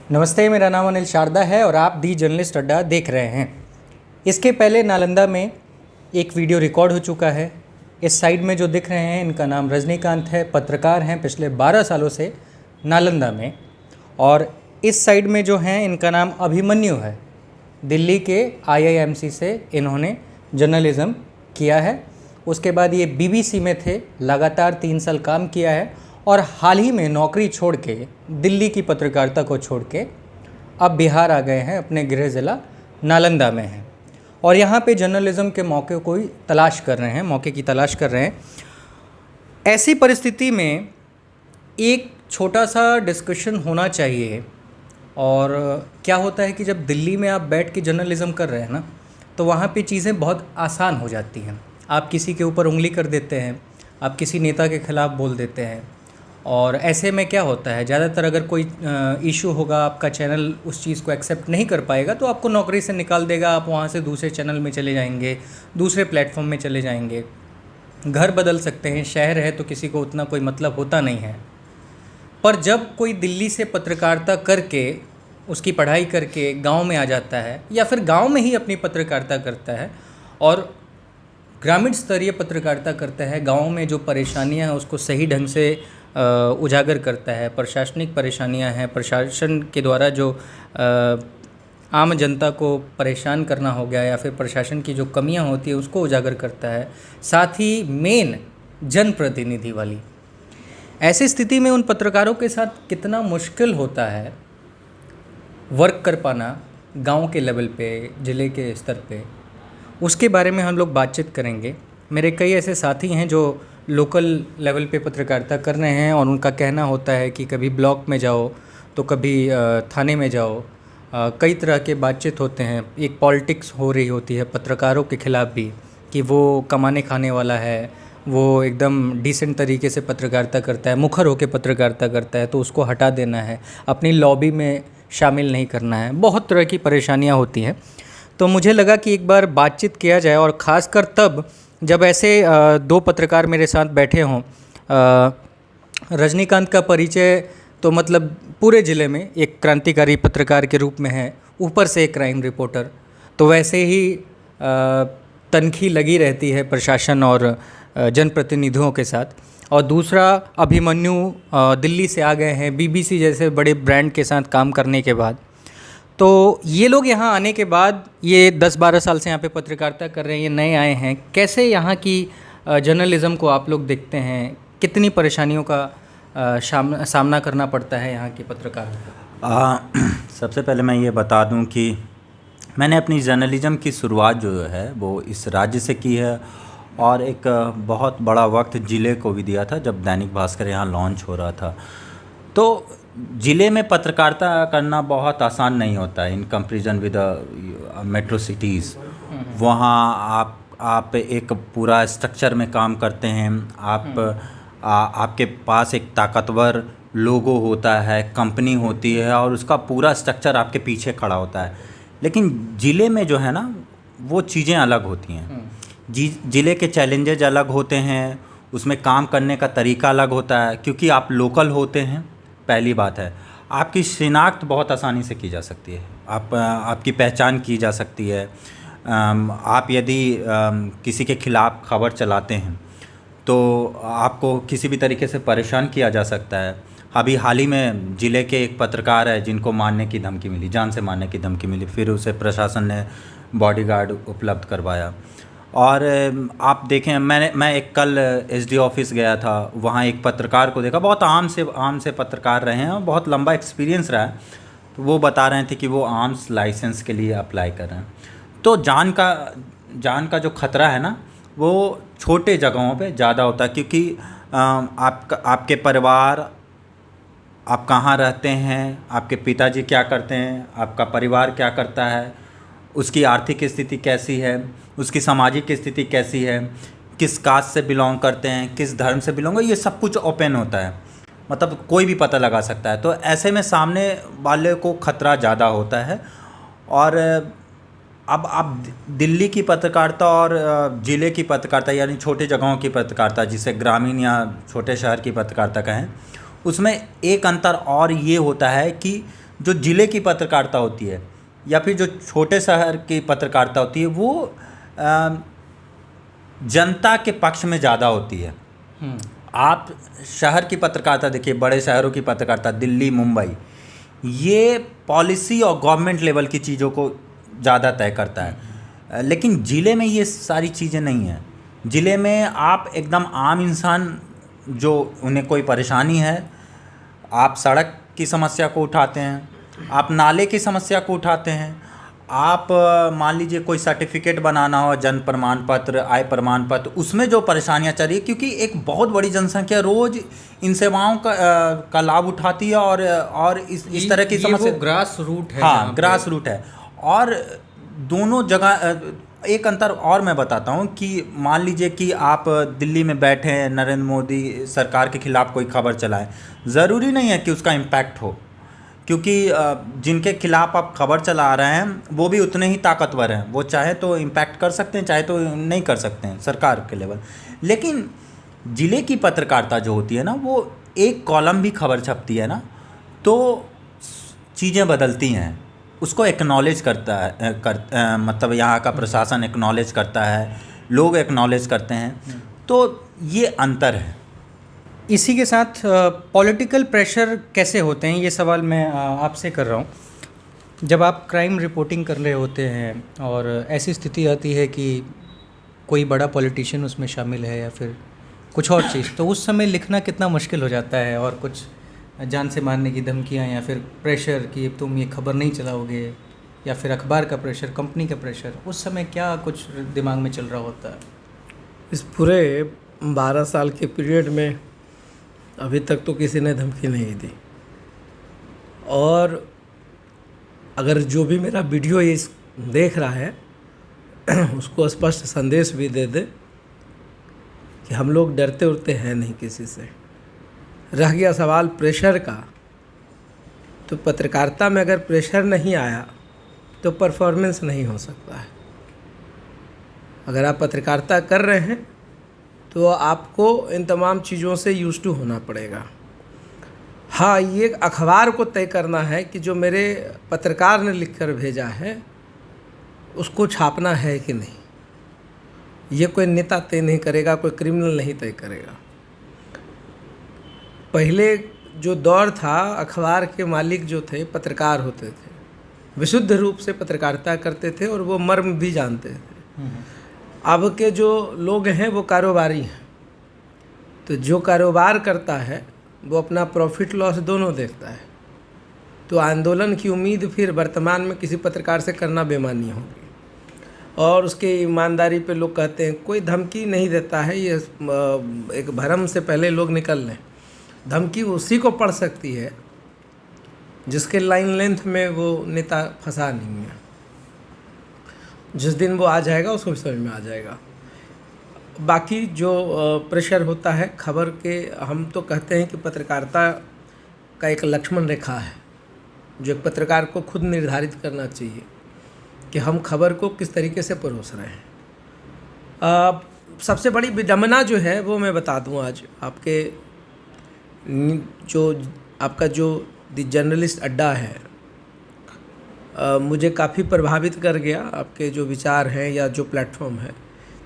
नमस्ते, मेरा नाम अनिल शारदा है और आप दी जर्नलिस्ट अड्डा देख रहे हैं। इसके पहले नालंदा में एक वीडियो रिकॉर्ड हो चुका है। इस साइड में जो दिख रहे हैं इनका नाम रजनीकांत है, पत्रकार हैं पिछले 12 सालों से नालंदा में। और इस साइड में जो हैं इनका नाम अभिमन्यु है। दिल्ली के IIMC से इन्होंने जर्नलिज़्म किया है। उसके बाद ये BBC में थे, लगातार 3 साल काम किया है और हाल ही में नौकरी छोड़ के, दिल्ली की पत्रकारिता को छोड़ के अब बिहार आ गए हैं, अपने गृह ज़िला नालंदा में हैं और यहाँ पे जर्नलिज़्म के मौके को तलाश कर रहे हैं, मौके की तलाश कर रहे हैं। ऐसी परिस्थिति में एक छोटा सा डिस्कशन होना चाहिए। और क्या होता है कि जब दिल्ली में आप बैठ के जर्नलिज़्म कर रहे हैं ना, तो वहाँ पे चीज़ें बहुत आसान हो जाती हैं। आप किसी के ऊपर उंगली कर देते हैं, आप किसी नेता के ख़िलाफ़ बोल देते हैं और ऐसे में क्या होता है, ज़्यादातर अगर कोई इशू होगा, आपका चैनल उस चीज़ को एक्सेप्ट नहीं कर पाएगा तो आपको नौकरी से निकाल देगा। आप वहाँ से दूसरे चैनल में चले जाएंगे, दूसरे प्लेटफॉर्म में चले जाएंगे, घर बदल सकते हैं। शहर है तो किसी को उतना कोई मतलब होता नहीं है। पर जब कोई दिल्ली से पत्रकारिता करके, उसकी पढ़ाई करके गांव में आ जाता है या फिर गांव में ही अपनी पत्रकारिता करता है और ग्रामीण स्तरीय पत्रकारिता करता है, गांव में जो परेशानियां हैं उसको सही ढंग से उजागर करता है, प्रशासनिक परेशानियां हैं, प्रशासन के द्वारा जो आम जनता को परेशान करना हो गया या फिर प्रशासन की जो कमियां होती है उसको उजागर करता है, साथ ही मेन जनप्रतिनिधि वाली। ऐसी स्थिति में उन पत्रकारों के साथ कितना मुश्किल होता है वर्क कर पाना गांव के लेवल पे, ज़िले के स्तर पे, उसके बारे में हम लोग बातचीत करेंगे। मेरे कई ऐसे साथी हैं जो लोकल लेवल पे पत्रकारिता कर रहे हैं और उनका कहना होता है कि कभी ब्लॉक में जाओ तो कभी थाने में जाओ, कई तरह के बातचीत होते हैं। एक पॉलिटिक्स हो रही होती है पत्रकारों के ख़िलाफ़ भी कि वो कमाने खाने वाला है, वो एकदम डिसेंट तरीके से पत्रकारिता करता है, मुखर होकर पत्रकारिता करता है तो उसको हटा देना है, अपनी लॉबी में शामिल नहीं करना है। बहुत तरह की परेशानियां होती हैं। तो मुझे लगा कि एक बार बातचीत किया जाए और ख़ासकर तब जब ऐसे दो पत्रकार मेरे साथ बैठे हों। रजनीकांत का परिचय तो मतलब पूरे ज़िले में एक क्रांतिकारी पत्रकार के रूप में है, ऊपर से एक क्राइम रिपोर्टर, तो वैसे ही तनखी लगी रहती है प्रशासन और जनप्रतिनिधियों के साथ। और दूसरा अभिमन्यु दिल्ली से आ गए हैं BBC जैसे बड़े ब्रांड के साथ काम करने के बाद। तो ये लोग यहाँ आने के बाद, ये 10-12 साल से यहाँ पे पत्रकारिता कर रहे हैं, ये नए आए हैं। कैसे यहाँ की जर्नलिज़्म को आप लोग देखते हैं? कितनी परेशानियों का सामना करना पड़ता है यहाँ के पत्रकारों को? सबसे पहले मैं ये बता दूं कि मैंने अपनी जर्नलिज़म की शुरुआत जो है वो इस राज्य से की है और एक बहुत बड़ा वक्त ज़िले को भी दिया था जब दैनिक भास्कर यहाँ लॉन्च हो रहा था। तो ज़िले में पत्रकारिता करना बहुत आसान नहीं होता है in comparison with metro cities. वहाँ आप एक पूरा स्ट्रक्चर में काम करते हैं, आपके पास एक ताकतवर लोगो होता है, कंपनी होती है और उसका पूरा स्ट्रक्चर आपके पीछे खड़ा होता है। लेकिन ज़िले में जो है ना वो चीज़ें अलग होती हैं। ज़िले के चैलेंजेज अलग होते हैं, उसमें काम करने का तरीका अलग होता है क्योंकि आप लोकल होते हैं। पहली बात है, आपकी शिनाख्त बहुत आसानी से की जा सकती है, आपकी पहचान की जा सकती है। आप यदि किसी के ख़िलाफ़ खबर चलाते हैं तो आपको किसी भी तरीके से परेशान किया जा सकता है। अभी हाल ही में ज़िले के एक पत्रकार है जिनको मारने की धमकी मिली, जान से मारने की धमकी मिली, फिर उसे प्रशासन ने बॉडीगार्ड उपलब्ध करवाया। और आप देखें, मैं एक कल SD ऑफिस गया था, वहाँ एक पत्रकार को देखा, बहुत आम से पत्रकार रहे हैं और बहुत लंबा एक्सपीरियंस रहा है। तो वो बता रहे थे कि वो आर्म्स लाइसेंस के लिए अप्लाई कर रहे हैं। तो जान का जो ख़तरा है ना वो छोटे जगहों पे ज़्यादा होता है क्योंकि आपके परिवार, आप कहाँ रहते हैं, आपके पिताजी क्या करते हैं, आपका परिवार क्या करता है, उसकी आर्थिक स्थिति कैसी है, उसकी सामाजिक स्थिति कैसी है, किस कास्ट से बिलोंग करते हैं, किस धर्म से बिलोंग, ये सब कुछ ओपन होता है, मतलब कोई भी पता लगा सकता है। तो ऐसे में सामने वाले को ख़तरा ज़्यादा होता है। और अब आप दिल्ली की पत्रकारिता और ज़िले की पत्रकारिता यानी छोटे जगहों की पत्रकारिता, जिसे ग्रामीण या छोटे शहर की पत्रकारिता कहें, उसमें एक अंतर और ये होता है कि जो ज़िले की पत्रकारिता होती है या फिर जो छोटे शहर की पत्रकारिता होती है वो जनता के पक्ष में ज़्यादा होती है। आप शहर की पत्रकारिता देखिए, बड़े शहरों की पत्रकारिता, दिल्ली, मुंबई, ये पॉलिसी और गवर्नमेंट लेवल की चीज़ों को ज़्यादा तय करता है। लेकिन ज़िले में ये सारी चीज़ें नहीं हैं। ज़िले में आप एकदम आम इंसान जो उन्हें कोई परेशानी है, आप सड़क की समस्या को उठाते हैं, आप नाले की समस्या को उठाते हैं, आप मान लीजिए कोई सर्टिफिकेट बनाना हो, जन्म प्रमाण पत्र, आय प्रमाण पत्र, उसमें जो परेशानियां चल रही है, क्योंकि एक बहुत बड़ी जनसंख्या रोज़ इन सेवाओं का लाभ उठाती है और इस तरह की समस्या ग्रास रूट है। हाँ, ग्रास रूट है। और दोनों जगह एक अंतर और मैं बताता हूँ कि मान लीजिए कि आप दिल्ली में बैठे हैं, नरेंद्र मोदी सरकार के खिलाफ कोई खबर चलाएं, ज़रूरी नहीं है कि उसका इम्पैक्ट हो, क्योंकि जिनके खिलाफ आप खबर चला रहे हैं वो भी उतने ही ताकतवर हैं। वो चाहे तो इम्पैक्ट कर सकते हैं, चाहे तो नहीं कर सकते हैं सरकार के लेवल। लेकिन ज़िले की पत्रकारिता जो होती है ना, वो एक कॉलम भी खबर छपती है ना तो चीज़ें बदलती हैं। उसको एक्नॉलेज करता है मतलब यहाँ का प्रशासन एक्नॉलेज करता है, लोग एक्नॉलेज करते हैं। तो ये अंतर है। इसी के साथ पॉलिटिकल प्रेशर कैसे होते हैं, ये सवाल मैं आपसे कर रहा हूँ। जब आप क्राइम रिपोर्टिंग कर रहे होते हैं और ऐसी स्थिति आती है कि कोई बड़ा पॉलिटिशियन उसमें शामिल है या फिर कुछ और चीज़, तो उस समय लिखना कितना मुश्किल हो जाता है, और कुछ जान से मारने की धमकियाँ या फिर प्रेशर कि तुम ये खबर नहीं चलाओगे, या फिर अखबार का प्रेशर, कंपनी का प्रेशर, उस समय क्या कुछ दिमाग में चल रहा होता है? इस पूरे 12 साल के पीरियड में अभी तक तो किसी ने धमकी नहीं दी, और अगर जो भी मेरा वीडियो ये देख रहा है उसको स्पष्ट संदेश भी दे दे कि हम लोग डरते उड़ते हैं नहीं किसी से। रह गया सवाल प्रेशर का, तो पत्रकारिता में अगर प्रेशर नहीं आया तो परफॉर्मेंस नहीं हो सकता है। अगर आप पत्रकारिता कर रहे हैं तो आपको इन तमाम चीज़ों से यूज़ टू होना पड़ेगा। हाँ, ये अखबार को तय करना है कि जो मेरे पत्रकार ने लिखकर भेजा है उसको छापना है कि नहीं। ये कोई नेता तय नहीं करेगा, कोई क्रिमिनल नहीं तय करेगा। पहले जो दौर था, अखबार के मालिक जो थे पत्रकार होते थे, विशुद्ध रूप से पत्रकारिता करते थे और वो मर्म भी जानते थे। अब के जो लोग हैं वो कारोबारी हैं, तो जो कारोबार करता है वो अपना प्रॉफिट लॉस दोनों देखता है। तो आंदोलन की उम्मीद फिर वर्तमान में किसी पत्रकार से करना बेईमानी होगी। और उसके ईमानदारी पे लोग कहते हैं कोई धमकी नहीं देता है, ये एक भरम से पहले लोग निकल लें। धमकी उसी को पड़ सकती है जिसके लाइन लेंथ में वो नेता फंसा नहीं है। जिस दिन वो आ जाएगा उसको समझ में आ जाएगा। बाकी जो प्रेशर होता है खबर के, हम तो कहते हैं कि पत्रकारिता का एक लक्ष्मण रेखा है जो एक पत्रकार को खुद निर्धारित करना चाहिए कि हम खबर को किस तरीके से परोस रहे हैं। सबसे बड़ी विडंबना जो है वो मैं बता दूं आज आपके, जो आपका जो द जर्नलिस्ट अड्डा है, मुझे काफ़ी प्रभावित कर गया। आपके जो विचार हैं या जो प्लेटफॉर्म है,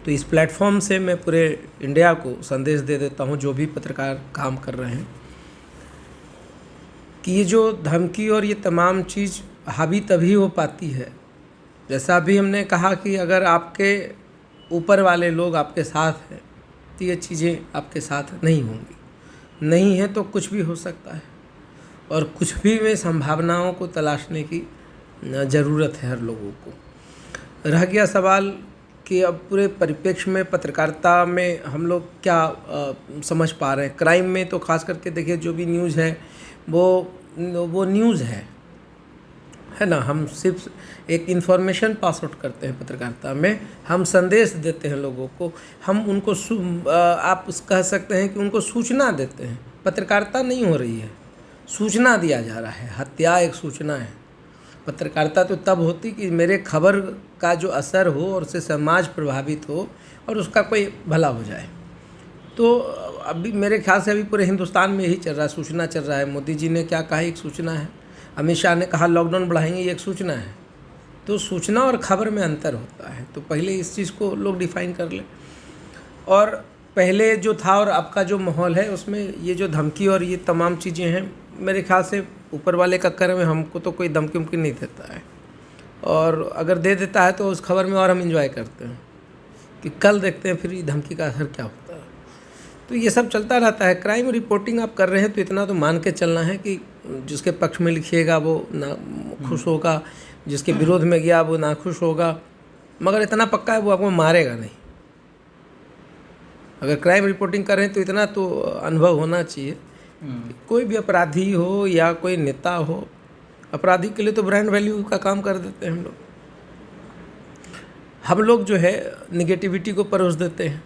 तो इस प्लेटफॉर्म से मैं पूरे इंडिया को संदेश दे देता हूं, जो भी पत्रकार काम कर रहे हैं, कि ये जो धमकी और ये तमाम चीज़ हावी तभी हो पाती है, जैसा अभी हमने कहा कि अगर आपके ऊपर वाले लोग आपके साथ हैं तो ये चीज़ें आपके साथ नहीं होंगी। नहीं है तो कुछ भी हो सकता है, और कुछ भी में संभावनाओं को तलाशने की ज़रूरत है हर लोगों को। रह गया सवाल कि अब पूरे परिप्रेक्ष्य में पत्रकारिता में हम लोग क्या समझ पा रहे हैं। क्राइम में तो खास करके देखिए जो भी न्यूज़ है वो न्यूज़ है ना। हम सिर्फ एक इन्फॉर्मेशन पास आउट करते हैं पत्रकारिता में, हम संदेश देते हैं लोगों को, हम उनको आप कह सकते हैं कि उनको सूचना देते हैं। पत्रकारिता नहीं हो रही है, सूचना दिया जा रहा है। हत्या एक सूचना है। पत्रकारिता तो तब होती कि मेरे खबर का जो असर हो और उससे समाज प्रभावित हो और उसका कोई भला हो जाए। तो अभी मेरे ख्याल से अभी पूरे हिंदुस्तान में यही चल रहा है, सूचना चल रहा है। मोदी जी ने क्या कहा, एक सूचना है। अमित शाह ने कहा लॉकडाउन बढ़ाएंगे, ये एक सूचना है। तो सूचना और खबर में अंतर होता है, तो पहले इस चीज़ को लोग डिफाइन कर लें। और पहले जो था और अब का जो माहौल है उसमें ये जो धमकी और ये तमाम चीज़ें हैं, मेरे ख्याल से ऊपर वाले का कर में हमको तो कोई धमकी उमकी नहीं देता है, और अगर दे देता है तो उस खबर में और हम इंजॉय करते हैं कि कल देखते हैं फिर ये धमकी का असर क्या होता है। तो ये सब चलता रहता है। क्राइम रिपोर्टिंग आप कर रहे हैं तो इतना तो मान के चलना है कि जिसके पक्ष में लिखिएगा वो ना खुश होगा, जिसके विरोध में गया वो ना खुश होगा, मगर इतना पक्का है वो आपको मारेगा नहीं। अगर क्राइम रिपोर्टिंग कर रहे हैं तो इतना तो अनुभव होना चाहिए। कोई भी अपराधी हो या कोई नेता हो, अपराधी के लिए तो ब्रांड वैल्यू का काम कर देते हैं हम लोग जो है निगेटिविटी को परोस देते हैं।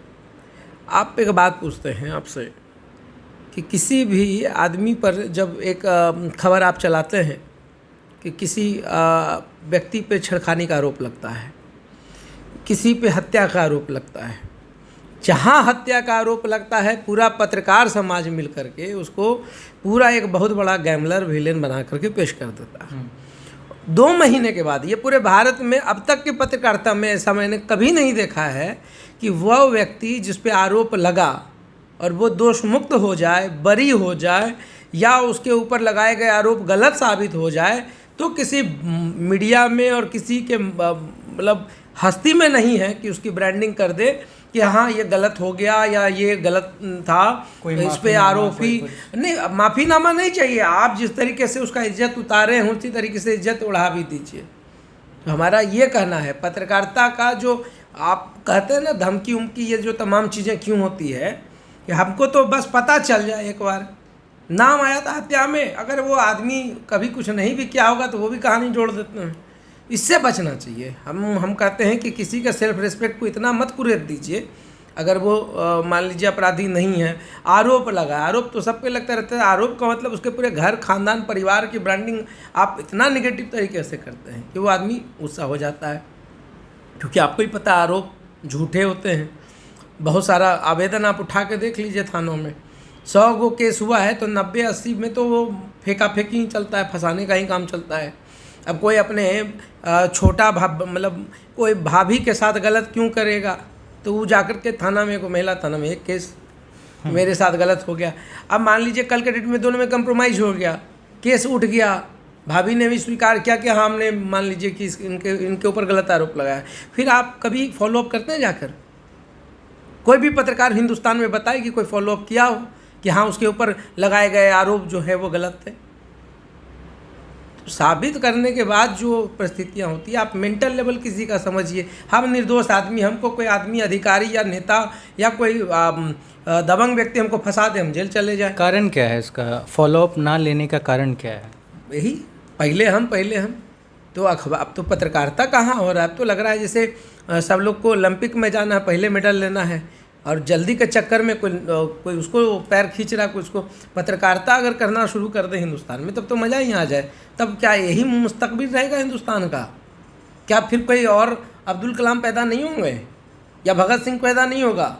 आप एक बात पूछते हैं आपसे कि किसी भी आदमी पर जब एक खबर आप चलाते हैं कि किसी व्यक्ति पे छेड़खानी का आरोप लगता है, किसी पे हत्या का आरोप लगता है, जहाँ हत्या का आरोप लगता है पूरा पत्रकार समाज मिल करके उसको पूरा एक बहुत बड़ा गैमलर विलेन बना करके पेश कर देता है। 2 महीने के बाद, ये पूरे भारत में अब तक की पत्रकारिता में ऐसा मैंने कभी नहीं देखा है कि वह व्यक्ति जिस पे आरोप लगा और वो दोष मुक्त हो जाए, बरी हो जाए, या उसके ऊपर लगाए गए आरोप गलत साबित हो जाए, तो किसी मीडिया में और किसी के मतलब हस्ती में नहीं है कि उसकी ब्रांडिंग कर दे कि हाँ ये गलत हो गया या ये गलत था, इस पे आरोपी नहीं, माफ़ीनामा नहीं चाहिए। आप जिस तरीके से उसका इज्जत उतारे हैं उसी तरीके से इज्जत उड़ा भी दीजिए। तो हमारा ये कहना है पत्रकारिता का, जो आप कहते हैं ना धमकी उमकी, ये जो तमाम चीज़ें क्यों होती है कि हमको तो बस पता चल जाए, एक बार नाम आया था हत्या में, अगर वो आदमी कभी कुछ नहीं भी किया होगा तो वो भी कहानी जोड़ देते हैं। इससे बचना चाहिए। हम कहते हैं कि किसी का सेल्फ रिस्पेक्ट को इतना मत कुरेद दीजिए। अगर वो मान लीजिए अपराधी नहीं है, आरोप लगा, आरोप तो सबके लगता रहता है, आरोप का मतलब उसके पूरे घर खानदान परिवार की ब्रांडिंग आप इतना निगेटिव तरीके से करते हैं कि वो आदमी गुस्सा हो जाता है, क्योंकि आपको ही पता आरोप झूठे होते हैं। बहुत सारा आवेदन आप उठा के देख लीजिए थानों में, 100 गो केस हुआ है तो 90-80 में तो वो फेंका फेंकी ही चलता है, फंसाने का ही काम चलता है। अब कोई अपने छोटा मतलब कोई भाभी के साथ गलत क्यों करेगा, तो वो जाकर के थाना में, को महिला थाना में एक केस मेरे साथ गलत हो गया। अब मान लीजिए कल के डेट में दोनों में कंप्रोमाइज़ हो गया, केस उठ गया, भाभी ने भी स्वीकार किया कि हाँ हमने मान लीजिए कि इनके ऊपर गलत आरोप लगाया, फिर आप कभी फॉलोअप करते हैं जाकर? कोई भी पत्रकार हिंदुस्तान में बताए कि कोई फॉलोअप किया हो कि हाँ उसके ऊपर लगाए गए आरोप जो है वो गलत थे? तो साबित करने के बाद जो परिस्थितियाँ होती है, आप मेंटल लेवल किसी का समझिए। हम निर्दोष आदमी, हमको कोई आदमी अधिकारी या नेता या कोई दबंग व्यक्ति हमको फंसा दे, हम जेल चले जाए। कारण क्या है इसका, फॉलोअप ना लेने का कारण क्या है? यही पहले हम तो अखबार, अब तो पत्रकारिता कहाँ हो रहा है। अब तो लग रहा है जैसे सब लोग को ओलंपिक में जाना है, पहले मेडल लेना है, और जल्दी के चक्कर में कोई उसको पैर खींच रहा है, कोई उसको। पत्रकारिता अगर करना शुरू कर दे हिंदुस्तान में तब तो मज़ा ही आ जाए। तब क्या यही मुस्तकबिल रहेगा हिंदुस्तान का? क्या फिर कोई और अब्दुल कलाम पैदा नहीं होंगे या भगत सिंह पैदा नहीं होगा?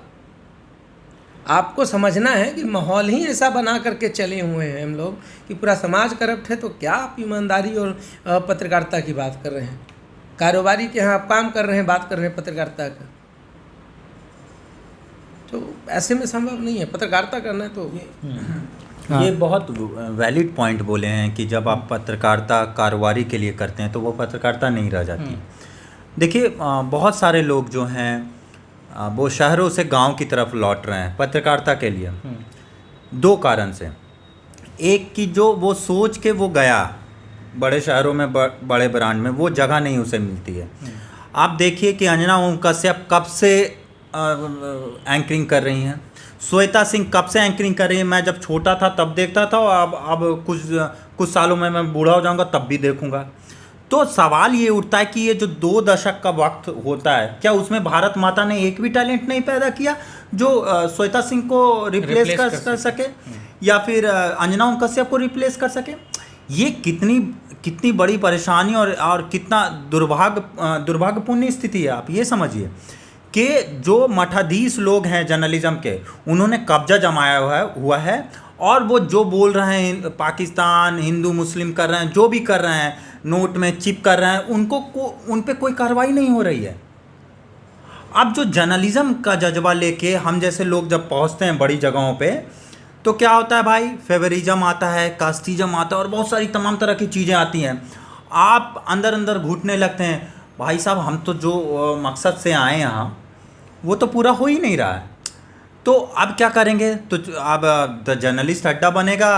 आपको समझना है कि माहौल ही ऐसा बना करके चले हुए हैं हम लोग कि पूरा समाज करप्ट है। तो क्या आप ईमानदारी और पत्रकारिता की बात कर रहे हैं? कारोबारी के यहाँ आप काम कर रहे हैं, बात कर रहे हैं पत्रकारिता का। तो ऐसे में संभव नहीं है पत्रकारिता करना। तो ये बहुत वैलिड पॉइंट बोले हैं कि जब आप पत्रकारिता कारोबारी के लिए करते हैं तो वो पत्रकारिता नहीं रह जाती। देखिए बहुत सारे लोग जो हैं वो शहरों से गांव की तरफ लौट रहे हैं पत्रकारिता के लिए, 2 कारण से। एक कि जो वो सोच के वो गया बड़े शहरों में, बड़े ब्रांड में, वो जगह नहीं उसे मिलती है। आप देखिए कि अंजना ओम कश्यप कब से एंकरिंग कर रही हैं, श्वेता सिंह कब से एंकरिंग कर रही है। मैं जब छोटा था तब देखता था, और अब कुछ सालों में मैं बूढ़ा हो जाऊंगा तब भी देखूंगा। तो सवाल ये उठता है कि ये जो 2 दशक का वक्त होता है, क्या उसमें भारत माता ने एक भी टैलेंट नहीं पैदा किया जो श्वेता सिंह को रिप्लेस कर सके, या फिर अंजना ओम कश्यप को रिप्लेस कर सके? ये कितनी बड़ी परेशानी और कितना दुर्भाग्यपूर्ण स्थिति है। आप ये समझिए कि जो मठाधीश लोग हैं जर्नलिज्म के, उन्होंने कब्जा जमाया हुआ है और वो जो बोल रहे हैं पाकिस्तान हिंदू मुस्लिम कर रहे हैं, जो भी कर रहे हैं, नोट में चिप कर रहे हैं, उन पे कोई कार्रवाई नहीं हो रही है। अब जो जर्नलिज्म का जज्बा लेके हम जैसे लोग जब पहुंचते हैं बड़ी जगहों पे, तो क्या होता है भाई, फेवरिज्म आता है, कास्टिज्म आता है और बहुत सारी तमाम तरह की चीज़ें आती हैं। आप अंदर अंदर घुटने लगते हैं, भाई साहब हम तो जो मकसद से आए यहाँ वो तो पूरा हो ही नहीं रहा है, तो अब क्या करेंगे। तो अब द जर्नलिस्ट अड्डा बनेगा,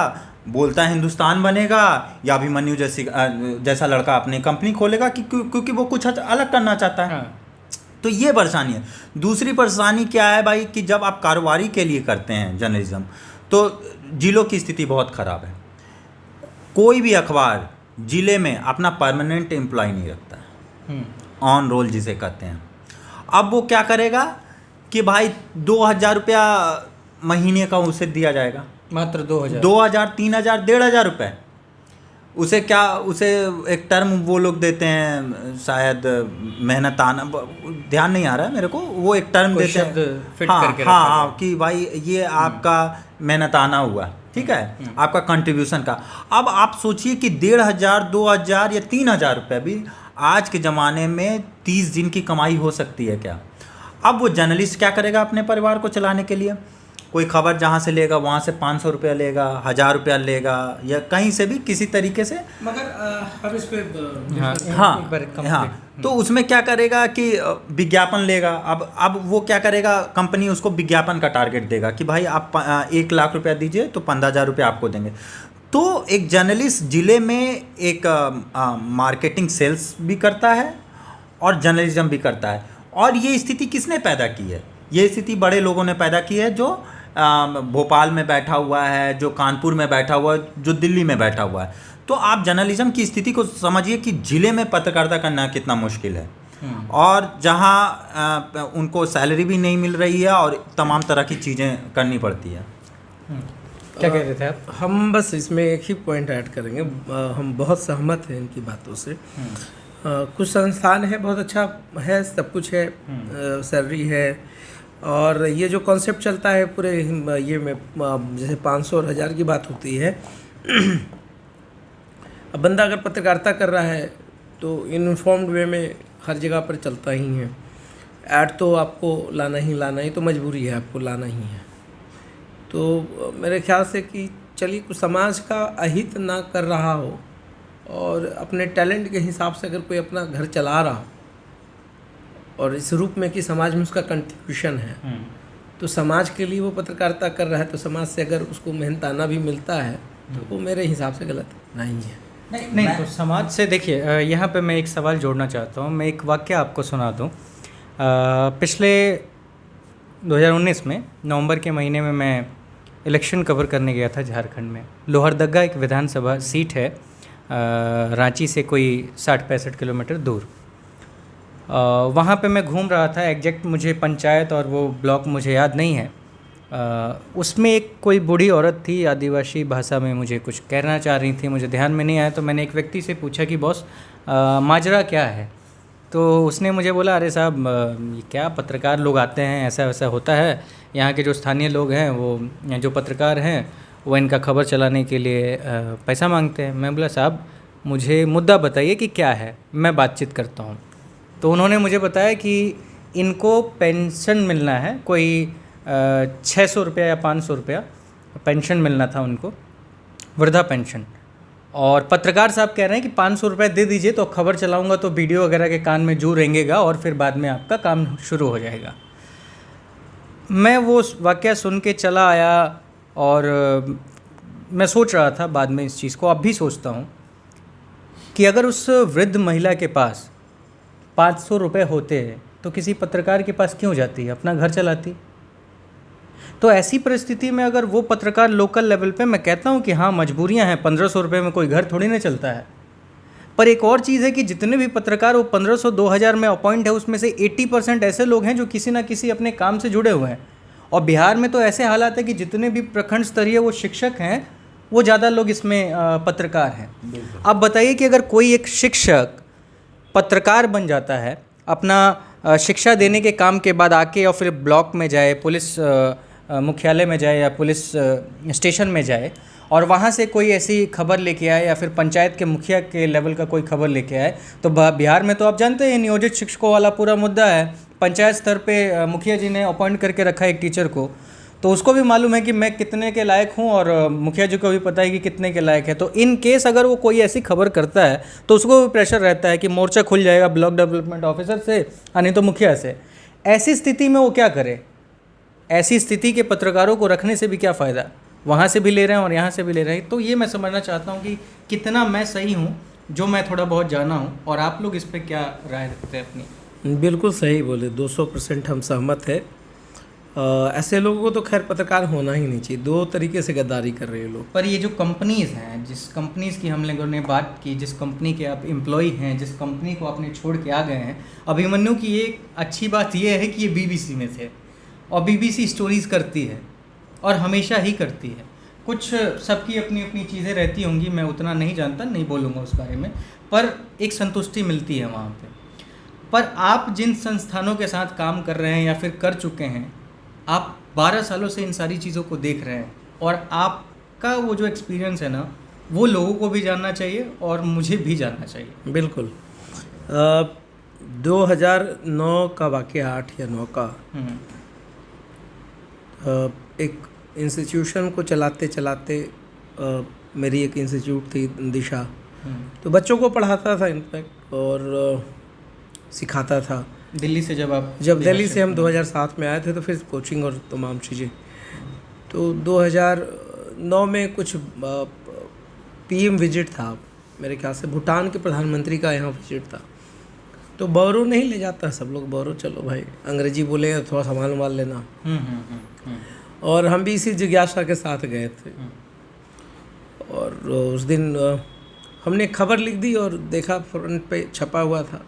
बोलता है हिंदुस्तान बनेगा, या अभिमन्यु जैसा लड़का अपनी कंपनी खोलेगा क्योंकि वो कुछ अलग करना चाहता है। तो ये परेशानी है। दूसरी परेशानी क्या है भाई कि जब आप कारोबारी के लिए करते हैं जर्नलिज्म, तो जिलों की स्थिति बहुत ख़राब है। कोई भी अखबार ज़िले में अपना परमानेंट एम्प्लॉय नहीं रखता है, ऑन रोल जिसे कहते हैं। अब वो क्या करेगा कि भाई 2,000 रुपया महीने का उसे दिया जाएगा, मात्र 2,000, 3,000, 1,500 रुपये। उसे एक टर्म वो लोग देते हैं, शायद मेहनताना, ध्यान नहीं आ रहा है मेरे को, वो एक टर्म देते हैं, हाँ कि भाई ये आपका मेहनताना हुआ, ठीक है, आपका कंट्रीब्यूशन का। अब आप सोचिए कि 1,500, 2,000 या 3,000 रुपये भी आज के ज़माने में 30 दिन की कमाई हो सकती है क्या। अब वो जर्नलिस्ट क्या करेगा अपने परिवार को चलाने के लिए, कोई खबर जहाँ से लेगा वहाँ से 500 रुपया लेगा, 1,000 रुपया लेगा, या कहीं से भी किसी तरीके से, मगर अब इस पे हाँ, तो उसमें क्या करेगा कि विज्ञापन लेगा। अब वो क्या करेगा, कंपनी उसको विज्ञापन का टारगेट देगा कि भाई आप 1,00,000 रुपया दीजिए तो 15,000 रुपया आपको देंगे। तो एक जर्नलिस्ट ज़िले में एक मार्केटिंग सेल्स भी करता है और जर्नलिज्म भी करता है। और ये स्थिति किसने पैदा की है? ये स्थिति बड़े लोगों ने पैदा की है, जो भोपाल में बैठा हुआ है, जो कानपुर में बैठा हुआ है, जो दिल्ली में बैठा हुआ है। तो आप जर्नलिज्म की स्थिति को समझिए कि ज़िले में पत्रकारिता करना कितना मुश्किल है, और जहाँ उनको सैलरी भी नहीं मिल रही है और तमाम तरह की चीज़ें करनी पड़ती है। क्या कह रहे थे आप? हम बस इसमें एक ही पॉइंट ऐड करेंगे, हम बहुत सहमत हैं इनकी बातों से। कुछ संस्थान है, बहुत अच्छा है, सब कुछ है, सैलरी है, और ये जो कॉन्सेप्ट चलता है पूरे ये में, जैसे 500 और 1,000 की बात होती है। अब बंदा अगर पत्रकारिता कर रहा है तो इनफॉर्म्ड वे में हर जगह पर चलता ही है। ऐड तो आपको लाना ही तो मजबूरी है, आपको लाना ही है। तो मेरे ख्याल से कि चलिए कुछ समाज का अहित ना कर रहा हो और अपने टैलेंट के हिसाब से अगर कोई अपना घर चला रहा हो और इस रूप में कि समाज में उसका कंट्रीब्यूशन है, तो समाज के लिए वो पत्रकारिता कर रहा है, तो समाज से अगर उसको मेहनताना भी मिलता है तो वो मेरे हिसाब से गलत नहीं है। नहीं तो समाज से देखिए, यहाँ पे मैं एक सवाल जोड़ना चाहता हूँ। मैं एक वाक्य आपको सुना दूँ। पिछले 2019 में नवंबर के महीने में मैं इलेक्शन कवर करने गया था झारखंड में। लोहरदगा एक विधानसभा सीट है, रांची से कोई 60-65 किलोमीटर दूर। वहाँ पे मैं घूम रहा था, एग्जैक्ट मुझे पंचायत और वो ब्लॉक मुझे याद नहीं है। उसमें एक कोई बूढ़ी औरत थी, आदिवासी भाषा में मुझे कुछ कहना चाह रही थी, मुझे ध्यान में नहीं आया। तो मैंने एक व्यक्ति से पूछा कि बॉस माजरा क्या है। तो उसने मुझे बोला, अरे साहब ये क्या पत्रकार लोग आते हैं, ऐसा वैसा होता है, यहाँ के जो स्थानीय लोग हैं वो जो पत्रकार हैं वो इनका खबर चलाने के लिए पैसा मांगते हैं। मैं बोला साहब मुझे मुद्दा बताइए कि क्या है, मैं बातचीत करता हूँ। तो उन्होंने मुझे बताया कि इनको पेंशन मिलना है, कोई 600 रुपया या 500 रुपया पेंशन मिलना था उनको, वृद्धा पेंशन। और पत्रकार साहब कह रहे हैं कि 500 रुपये दे दीजिए तो खबर चलाऊंगा तो वीडियो वगैरह के कान में जू रेंगेगा और फिर बाद में आपका काम शुरू हो जाएगा। मैं वो वाक़या सुन के चला आया और मैं सोच रहा था बाद में इस चीज़ को, अब भी सोचता हूँ कि अगर उस वृद्ध महिला के पास 500 रुपये होते हैं तो किसी पत्रकार के पास क्यों जाती है, अपना घर चलाती। तो ऐसी परिस्थिति में अगर वो पत्रकार लोकल लेवल पे, मैं कहता हूँ कि हाँ मजबूरियाँ हैं, 1500 रुपये में कोई घर थोड़ी ना चलता है। पर एक और चीज़ है कि जितने भी पत्रकार वो 1500-2000 में अपॉइंट है, उसमें से 80% ऐसे लोग हैं जो किसी ना किसी अपने काम से जुड़े हुए हैं। और बिहार में तो ऐसे हालात है कि जितने भी प्रखंड स्तरीय वो शिक्षक हैं वो ज़्यादा लोग इसमें पत्रकार हैं। अब बताइए कि अगर कोई एक शिक्षक पत्रकार बन जाता है, अपना शिक्षा देने के काम के बाद आके और फिर ब्लॉक में जाए, पुलिस मुख्यालय में जाए या पुलिस स्टेशन में जाए और वहाँ से कोई ऐसी खबर लेके आए या फिर पंचायत के मुखिया के लेवल का कोई खबर लेके आए, तो बिहार में तो आप जानते हैं नियोजित शिक्षकों वाला पूरा मुद्दा है। पंचायत स्तर पे मुखिया जी ने अपॉइंट करके रखा है एक टीचर को, तो उसको भी मालूम है कि मैं कितने के लायक हूँ और मुखिया जी को भी पता है कि कितने के लायक है। तो इन केस अगर वो कोई ऐसी खबर करता है तो उसको भी प्रेशर रहता है कि मोर्चा खुल जाएगा ब्लॉक डेवलपमेंट ऑफिसर से और नहीं तो मुखिया से। ऐसी स्थिति में वो क्या करे? ऐसी स्थिति के पत्रकारों को रखने से भी क्या फ़ायदा? वहाँ से भी ले रहे हैं और यहाँ से भी ले रहे हैं। तो ये मैं समझना चाहता हूँ कि कितना मैं सही हूँ, जो मैं थोड़ा बहुत जाना हूँ, और आप लोग इस पर क्या राय रखते हैं अपनी? बिल्कुल सही बोले, 200% हम सहमत है। ऐसे लोगों को तो खैर पत्रकार होना ही नहीं चाहिए। दो तरीके से गद्दारी कर रहे हैं लोग। पर ये जो कंपनीज़ हैं, जिस कंपनीज़ की हम लोगों ने बात की, जिस कंपनी के आप एम्प्लॉय हैं, जिस कंपनी को आपने छोड़ के आ गए हैं, अभिमन्यु की एक अच्छी बात ये है कि ये बीबीसी में थे और बीबीसी स्टोरीज़ करती है और हमेशा ही करती है। कुछ सबकी अपनी अपनी चीज़ें रहती होंगी, मैं उतना नहीं जानता, नहीं बोलूँगा उस बारे में, पर एक संतुष्टि मिलती है वहाँ पे। पर आप जिन संस्थानों के साथ काम कर रहे हैं या फिर कर चुके हैं, आप 12 सालों से इन सारी चीज़ों को देख रहे हैं और आपका वो जो एक्सपीरियंस है ना, वो लोगों को भी जानना चाहिए और मुझे भी जानना चाहिए। बिल्कुल। 2009 का वाक़या, 8 या 9 का, एक इंस्टीट्यूशन को चलाते चलाते, मेरी एक इंस्टीट्यूट थी दिशा, तो बच्चों को पढ़ाता था इनफैक्ट और सिखाता था। दिल्ली से जब दिल्ली से हम 2007 में आए थे तो फिर कोचिंग और तमाम चीज़ें। तो 2009 में कुछ पीएम विजिट था, मेरे ख्याल से भूटान के प्रधानमंत्री का यहाँ विजिट था। तो बोरो नहीं ले जाता सब लोग, बोरो चलो भाई अंग्रेजी बोले थोड़ा संभाल लेना। और हम भी इसी जिज्ञासा के साथ गए थे। और उस दिन हमने खबर लिख दी और देखा फ्रंट पे छपा हुआ था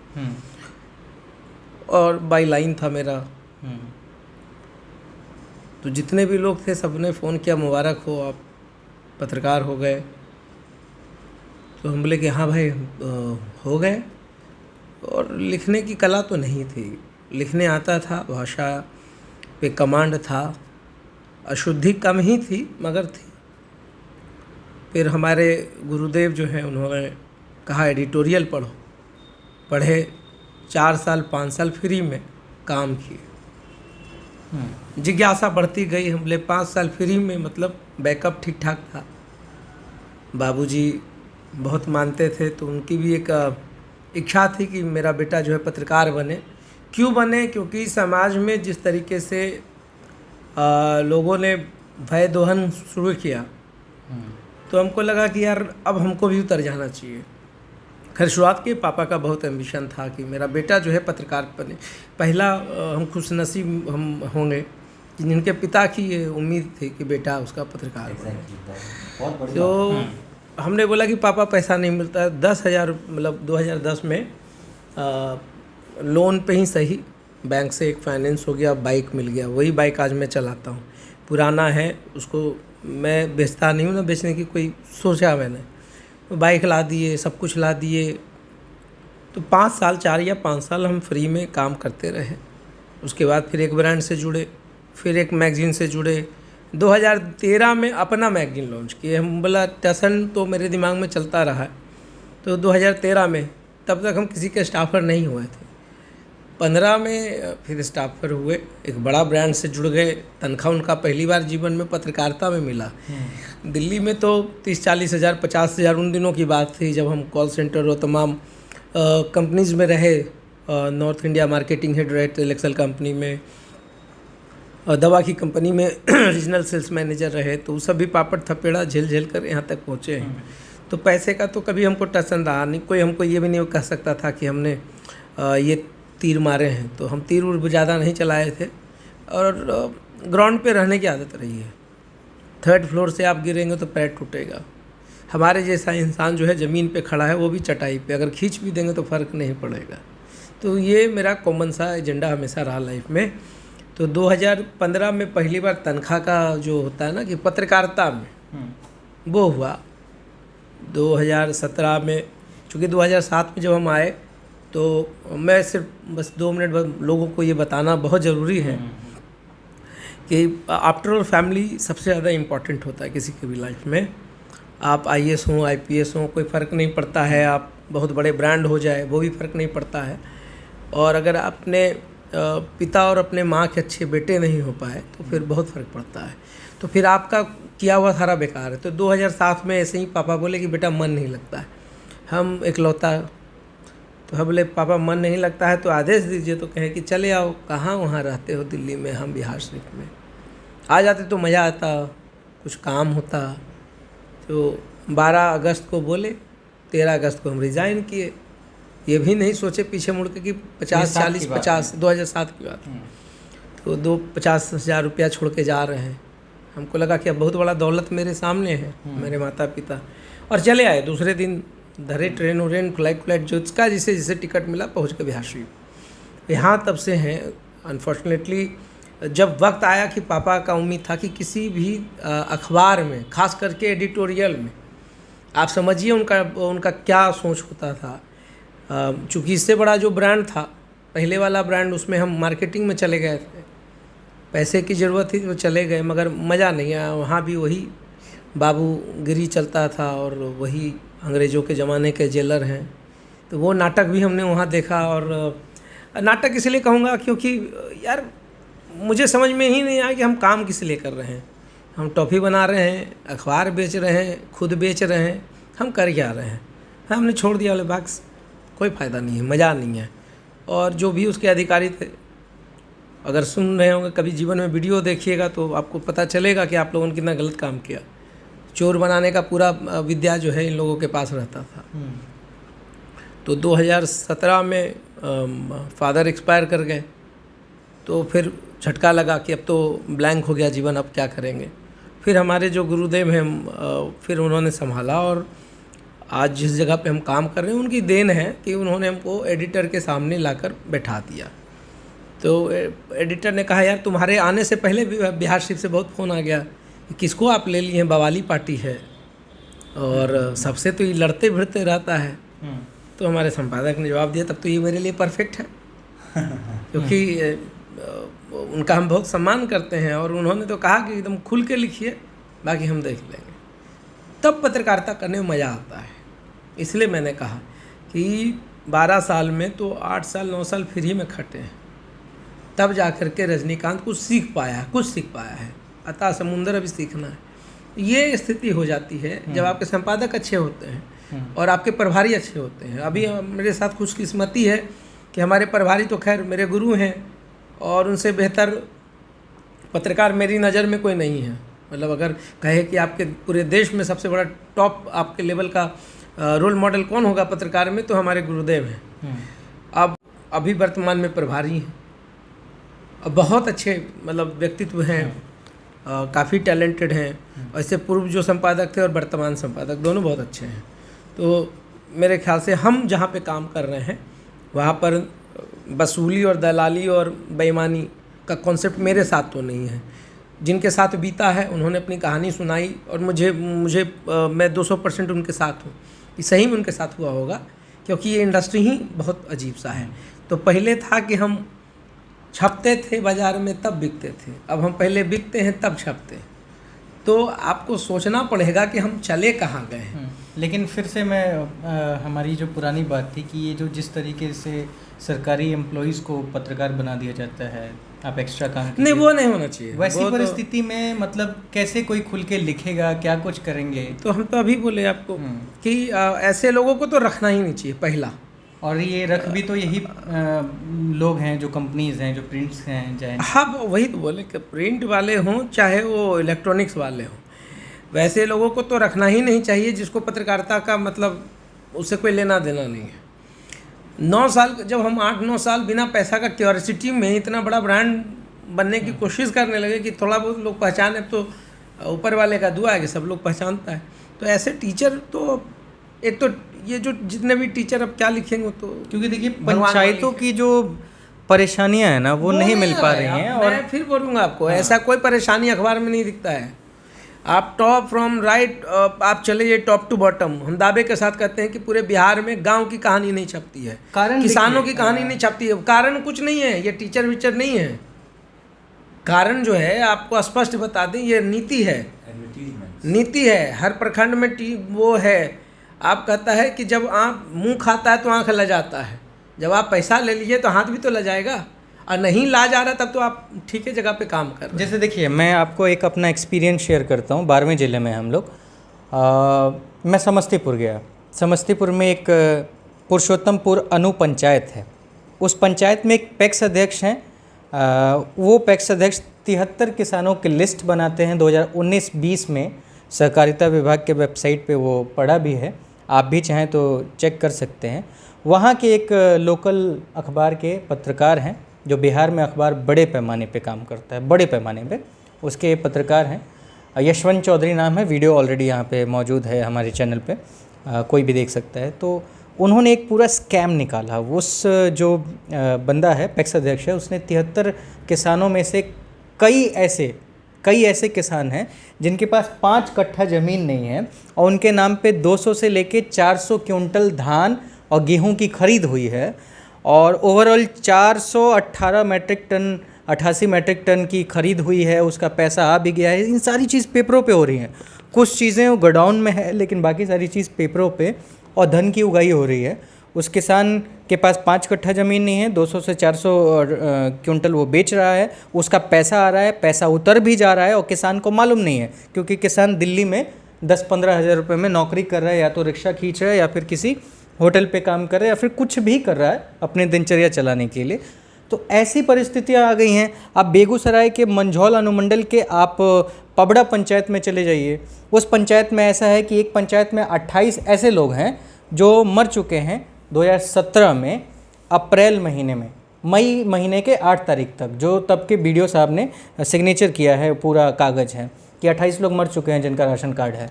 और बाई लाइन था मेरा। तो जितने भी लोग थे सबने फ़ोन किया, मुबारक हो आप पत्रकार हो गए। तो हम बोले कि हाँ भाई हो गए। और लिखने की कला तो नहीं थी, लिखने आता था, भाषा पे कमांड था, अशुद्धि कम ही थी मगर थी। फिर हमारे गुरुदेव जो हैं उन्होंने कहा एडिटोरियल पढ़ो, पढ़े, 4 साल 5 साल फ्री में काम किए। जिज्ञासा बढ़ती गई, हम बोले 5 साल फ्री में मतलब बैकअप ठीक ठाक था। बाबूजी बहुत मानते थे तो उनकी भी एक इच्छा थी कि मेरा बेटा जो है पत्रकार बने। क्यों बने? क्योंकि समाज में जिस तरीके से लोगों ने भय दोहन शुरू किया तो हमको लगा कि यार अब हमको भी उतर जाना चाहिए। खैर शुरुआत के पापा का बहुत एम्बिशन था कि मेरा बेटा जो है पत्रकार बने। पहला हम खुशनसीब हम होंगे जिनके पिता की ये उम्मीद थी कि बेटा उसका पत्रकार बने। तो हमने बोला कि पापा पैसा नहीं मिलता है, 10,000 मतलब 2010 में लोन पे ही सही बैंक से एक फाइनेंस हो गया, बाइक मिल गया। वही बाइक आज मैं चलाता हूँ, पुराना है, उसको मैं बेचता नहीं हूँ ना, बेचने की कोई सोचा मैंने। तो बाइक ला दिए, सब कुछ ला दिए। तो 5 साल 4 या 5 साल हम फ्री में काम करते रहे। उसके बाद फिर एक ब्रांड से जुड़े, फिर एक मैगज़ीन से जुड़े। 2013 में अपना मैगज़ीन लॉन्च किए। हम बोला टसन तो मेरे दिमाग में चलता रहा है। तो 2013 में, तब तक हम किसी के स्टाफर नहीं हुए थे। 15 में फिर स्टाफर हुए, एक बड़ा ब्रांड से जुड़ गए। तनख्वाह उनका पहली बार जीवन में पत्रकारिता में मिला। दिल्ली में तो 30-40 हज़ार 50 हज़ार उन दिनों की बात थी जब हम कॉल सेंटर और तमाम कंपनीज़ में रहे। नॉर्थ इंडिया मार्केटिंग हेड रहे थे एक्सेल कंपनी में, दवा की कंपनी में रीजनल सेल्स मैनेजर रहे। तो वो सब भी पापड़ थपेड़ा झेल कर यहाँ तक पहुँचे हैं। तो पैसे का तो कभी हमको टसन रहा नहीं। कोई हमको ये भी नहीं कह सकता था कि हमने ये तीर मारे हैं। तो हम तीर ज़्यादा नहीं चलाए थे और ग्राउंड पे रहने की आदत रही है। 3rd फ्लोर से आप गिरेंगे तो पैर टूटेगा। हमारे जैसा इंसान जो है ज़मीन पे खड़ा है, वो भी चटाई पे, अगर खींच भी देंगे तो फ़र्क नहीं पड़ेगा। तो ये मेरा कॉमन सा एजेंडा हमेशा रहा लाइफ में। तो 2015 में पहली बार तनख्वाह का जो होता है ना कि पत्रकारिता में, वो हुआ। 2017 में, चूँकि 2007 में जब हम आए तो मैं सिर्फ बस 2 मिनट बाद लोगों को ये बताना बहुत ज़रूरी है कि आफ्टर ऑल फैमिली सबसे ज़्यादा इम्पॉर्टेंट होता है किसी की भी लाइफ में। आप IAS हों, IPS हों, कोई फ़र्क नहीं पड़ता है। आप बहुत बड़े ब्रांड हो जाए वो भी फ़र्क नहीं पड़ता है। और अगर अपने पिता और अपने माँ के अच्छे बेटे नहीं हो पाए तो फिर बहुत फ़र्क पड़ता है। तो फिर आपका किया हुआ सारा बेकार है। तो 2007 में ऐसे ही पापा बोले कि बेटा मन नहीं लगता है, हम इकलौता, तो हम बोले पापा मन नहीं लगता है तो आदेश दीजिए। तो कहे कि चले आओ। कहाँ वहाँ रहते हो दिल्ली में, हम बिहार शरीफ में। आ जाते तो मज़ा आता, कुछ काम होता। तो 12 अगस्त को बोले, 13 अगस्त को हम रिज़ाइन किए। ये भी नहीं सोचे पीछे मुड़ के कि 50 2007 की बात है। तो 50,000 रुपया छोड़ के जा रहे हैं। हमको लगा कि अब बहुत बड़ा दौलत मेरे सामने है, मेरे माता पिता, और चले आए। दूसरे दिन धरे ट्रेन व्रेन फ्लाइट जिसका जिसे टिकट मिला पहुंच के बिहार शरीफ। यहाँ तब से हैं। अनफॉर्चुनेटली जब वक्त आया कि पापा का उम्मीद था कि किसी भी अखबार में, खास करके एडिटोरियल में, आप समझिए उनका क्या सोच होता था। चूँकि इससे बड़ा जो ब्रांड था, पहले वाला ब्रांड, उसमें हम मार्केटिंग में चले गए थे, पैसे की ज़रूरत थी तो चले गए, मगर मज़ा नहीं आया। वहाँ भी वही बाबूगिरी चलता था और वही अंग्रेज़ों के ज़माने के जेलर हैं। तो वो नाटक भी हमने वहाँ देखा। और नाटक इसलिए कहूँगा क्योंकि यार मुझे समझ में ही नहीं आया कि हम काम किस लिए कर रहे हैं। हम टॉफ़ी बना रहे हैं, अखबार बेच रहे हैं, खुद बेच रहे हैं, हम कर क्या रहे हैं। हमने छोड़ दिया, बोले बक्स कोई फ़ायदा नहीं है, मज़ा नहीं है। और जो भी उसके अधिकारी थे, अगर सुन रहे होंगे कभी जीवन में वीडियो देखिएगा तो आपको पता चलेगा कि आप लोगों ने कितना गलत काम किया। चोर बनाने का पूरा विद्या जो है इन लोगों के पास रहता था। तो 2017 में फादर एक्सपायर कर गए। तो फिर झटका लगा कि अब तो ब्लैंक हो गया जीवन, अब क्या करेंगे। फिर हमारे जो गुरुदेव हैं फिर उन्होंने संभाला और आज जिस जगह पे हम काम कर रहे हैं उनकी देन है कि उन्होंने हमको एडिटर के सामने लाकर बैठा दिया। तो एडिटर ने कहा यार तुम्हारे आने से पहले बिहार शरीफ से बहुत फ़ोन आ गया, किसको आप ले लिए हैं, बवाली पार्टी है और सबसे तो ये लड़ते भिड़ते रहता है। तो हमारे संपादक ने जवाब दिया तब तो ये मेरे लिए परफेक्ट है, क्योंकि उनका हम बहुत सम्मान करते हैं। और उन्होंने तो कहा कि एकदम खुल के लिखिए, बाकी हम देख लेंगे। तब पत्रकारिता करने में मज़ा आता है। इसलिए मैंने कहा कि 12 साल में तो 8 साल 9 साल फ्री में खटे हैं, तब जा कर के रजनीकांत कुछ सीख पाया है। अतः समुंदर अभी सीखना है। ये स्थिति हो जाती है जब आपके संपादक अच्छे होते हैं और आपके प्रभारी अच्छे होते हैं। अभी मेरे साथ खुशकिस्मती है कि हमारे प्रभारी तो खैर मेरे गुरु हैं और उनसे बेहतर पत्रकार मेरी नज़र में कोई नहीं है। मतलब अगर कहे कि आपके पूरे देश में सबसे बड़ा टॉप आपके लेवल का रोल मॉडल कौन होगा पत्रकार में, तो हमारे गुरुदेव हैं। अब अभी वर्तमान में प्रभारी हैं, बहुत अच्छे मतलब व्यक्तित्व हैं, काफ़ी टैलेंटेड हैं। ऐसे पूर्व जो संपादक थे और वर्तमान संपादक दोनों बहुत अच्छे हैं। तो मेरे ख्याल से हम जहाँ पे काम कर रहे हैं वहाँ पर वसूली और दलाली और बेईमानी का कॉन्सेप्ट मेरे साथ तो नहीं है। जिनके साथ बीता है उन्होंने अपनी कहानी सुनाई और मुझे मैं 200% उनके साथ हूँ। ये सही में उनके साथ हुआ होगा, क्योंकि ये इंडस्ट्री ही बहुत अजीब सा है। तो पहले था कि हम छपते थे बाज़ार में तब बिकते थे, अब हम पहले बिकते हैं तब छपते हैं। तो आपको सोचना पड़ेगा कि हम चले कहाँ गए हैं। लेकिन फिर से मैं हमारी जो पुरानी बात थी कि ये जो जिस तरीके से सरकारी एम्प्लॉइज़ को पत्रकार बना दिया जाता है, आप एक्स्ट्रा काम नहीं, वो नहीं होना चाहिए। वैसी परिस्थिति में मतलब कैसे कोई खुल के लिखेगा, क्या कुछ करेंगे। तो हम तो अभी बोले आपको कि ऐसे लोगों को तो रखना ही नहीं चाहिए पहला। और ये रख भी तो यही लोग हैं जो कंपनीज हैं, जो प्रिंट्स हैं, चाहे हाँ वही तो बोले कि प्रिंट वाले हों चाहे वो इलेक्ट्रॉनिक्स वाले हों, वैसे लोगों को तो रखना ही नहीं चाहिए जिसको पत्रकारिता का मतलब उससे कोई लेना देना नहीं है। 9 साल जब हम 8-9 साल बिना पैसा का क्यूरियोसिटी में इतना बड़ा ब्रांड बनने की कोशिश करने लगे कि थोड़ा बहुत लोग पहचाने, तो ऊपर वाले का दुआ है कि सब लोग पहचानता है। तो ऐसे टीचर तो एक तो ये जो जितने भी टीचर अब क्या लिखेंगे, तो क्योंकि देखिए पंचायतों की जो परेशानियां हैं ना वो नहीं मिल पा रही हैं। और मैं फिर बोलूँगा आपको, ऐसा कोई परेशानी अखबार में नहीं दिखता है। आप टॉप फ्रॉम राइट आप चले जाइए टॉप टू बॉटम, हम दावे के साथ कहते हैं कि पूरे बिहार में गांव की कहानी नहीं छपती है, कारण किसानों की कहानी नहीं छपती है। कारण कुछ नहीं है, ये टीचर वीचर नहीं है। कारण जो है आपको स्पष्ट बता दें, ये नीति है, नीति है। हर प्रखंड में वो है। आप कहता है कि जब आप मुंह खाता है तो आँख लजाता है, जब आप पैसा ले लीजिए तो हाथ भी तो लजाएगा, और नहीं ला जा रहा तब तो आप ठीक है जगह पे काम कर रहे हैं। जैसे देखिए, मैं आपको एक अपना एक्सपीरियंस शेयर करता हूँ। 12वें ज़िले में हम लोग, मैं समस्तीपुर गया। समस्तीपुर में एक पुरुषोत्तमपुर अनु पंचायत है। उस पंचायत में एक पैक्स अध्यक्ष हैं। वो पैक्स अध्यक्ष 73 किसानों की लिस्ट बनाते हैं। 2019-20 में सहकारिता विभाग के वेबसाइट पे वो पड़ा भी है, आप भी चाहें तो चेक कर सकते हैं। वहाँ के एक लोकल अखबार के पत्रकार हैं, जो बिहार में अखबार बड़े पैमाने पे काम करता है, बड़े पैमाने पे उसके पत्रकार हैं। यशवंत चौधरी नाम है, वीडियो ऑलरेडी यहाँ पे मौजूद है हमारे चैनल पे, कोई भी देख सकता है। तो उन्होंने एक पूरा स्कैम निकाला। उस जो बंदा है, पैक्स अध्यक्ष है, उसने 73 किसानों में से कई ऐसे किसान हैं जिनके पास 5 कट्ठा ज़मीन नहीं है, और उनके नाम पे 200 से लेके 400 क्विंटल धान और गेहूं की खरीद हुई है, और overall 418 metric ton 88 metric ton की खरीद हुई है। उसका पैसा आ भी गया है। इन सारी चीज़ पेपरों पे हो रही हैं। कुछ चीज़ें वो गोडाउन में है, लेकिन बाकी सारी चीज़ पेपरों पे और धन की उगाही हो रही है। उस किसान के पास 5 कट्ठा ज़मीन नहीं है, 200 से 400 क्विंटल वो बेच रहा है, उसका पैसा आ रहा है, पैसा उतर भी जा रहा है, और किसान को मालूम नहीं है, क्योंकि किसान दिल्ली में 10-15 हज़ार रुपये में नौकरी कर रहा है, या तो रिक्शा खींच रहा है, या फिर किसी होटल पे काम कर रहा है, या फिर कुछ भी कर रहा है अपने दिनचर्या चलाने के लिए। तो ऐसी परिस्थितियाँ आ गई हैं। आप बेगूसराय के मंझौल अनुमंडल के आप पबड़ा पंचायत में चले जाइए। उस पंचायत में ऐसा है कि एक पंचायत में 28 ऐसे लोग हैं जो मर चुके हैं 2017 में अप्रैल महीने में, मई महीने के 8 तारीख तक, जो तब के BDO साहब ने सिग्नेचर किया है, पूरा कागज़ है कि 28 लोग मर चुके हैं जिनका राशन कार्ड है।